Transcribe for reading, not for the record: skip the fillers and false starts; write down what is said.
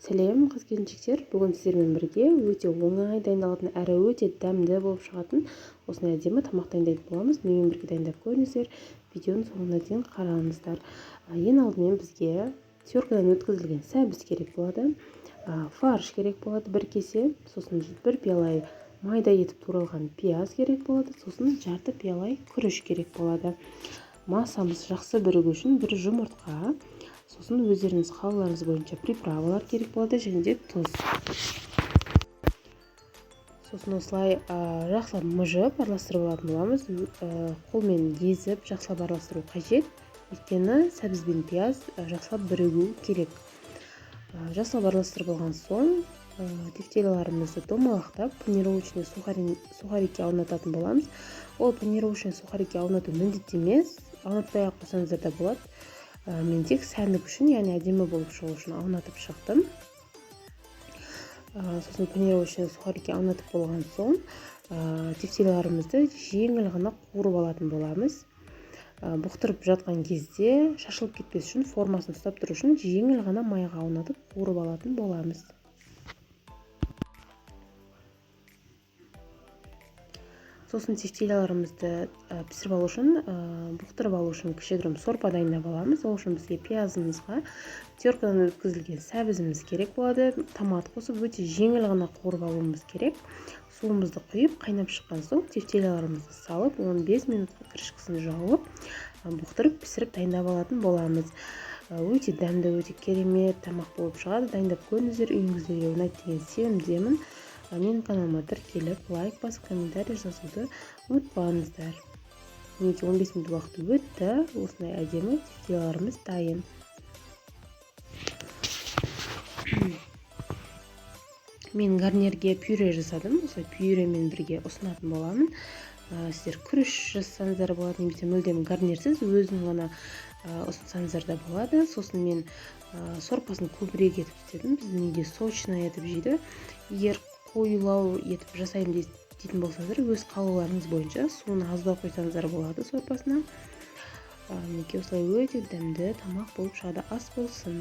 Сәлем қыз-келіншектер, бүгін сіздермен бірге өте оңай дайындалатын әрі өте дәмді болып шығатын осындай әдемі тамақ дайындайтын боламыз. Менімен бірге дайындап көріңіздер, видеоның соңына дейін қараңыздар. Ең алдымен бізге теркадан өткізілген сәбіз керек болады, фарш керек болады 1 кесе, сосын 1 пиала майда етіп туралған пияз керек болады, сосын жарты пиала күріш керек болады. Массамыз жақсы бірігу үшін 1 жұмыртқа, сосын өздеріңіз қалауларыңыз бойынша приправалар керек болады және де тұз. Сосын осылай жақсылап мыжып араластырып алатын боламыз. Қолмен езіп жақсылап араластыру қажет, өйткені сәбіз бен пияз жақсылап бірігу керек. Жақсылап араластырып алған соң тефтеляларымызды домалақтап панировочный сухарикке аунататын боламыз. Ол панировочный сухарикке аунату міндетті емес, аунатпай ақ қойсаңыздар да болады. Мен тек сәндік үшін, яғни әдемі болып шығу үшін аунатып шықтым. Сосын панировочный сухарикке аунатып болған соң тефтеляларымызды жеңіл ғана қуырып алатын боламыз. Бұқтырып жатқан кезде шашылып кетпес үшін, формасын ұстап тұру үшін жеңіл ғана майға аунатып қуырып алатын боламыз. Сосын тефтеляларымызды пісіріп алу үшін, бұқтырып алу үшін кішігірім сорпа дайындап аламыз. Ол үшін бізге пиязымызға теркадан өткізілген сәбізіміз керек болады. Томат қосып өте жеңіл ғана қуырып алуымыз керек. Суымызды құйып, қайнап шыққан соң тефтеляларымызды салып, 15 минутқа крышкасын жауып, бұқтырып пісіріп дайындап алатын боламыз. Өте дәмді, өте керемет тамақ болып шығады. Дайындап көріңіздер, үйіңіздерге ұнайды деген сенімдемін. Менің каналыма тіркеліп, лайк басып, комментарий жазуды ұмытпаңыздар. Мінекей 15 минут уақыт өтті, осындай әдемі тефтеляларымыз дайын. Мен гарнирге пюре жасадым, осылай пюремен бірге ұсынатын боламын. Сіздер күріш жасасаңыздар болады, немесе мүлдем гарнирсіз өзін ғана ұсынсаңыздар да болады. Сосын мен сорпасын көбірек етіп істедім. Біздің үйде сочный етіп жейді. Егер қоюлау етіп жасаймын дейтін болсаңыздар, өз қалауларыңыз бойынша суын аздау қойсаңыздар болады сорпасына. Мінекей осылай өте дәмді тамақ болып шығады. Ас болсын.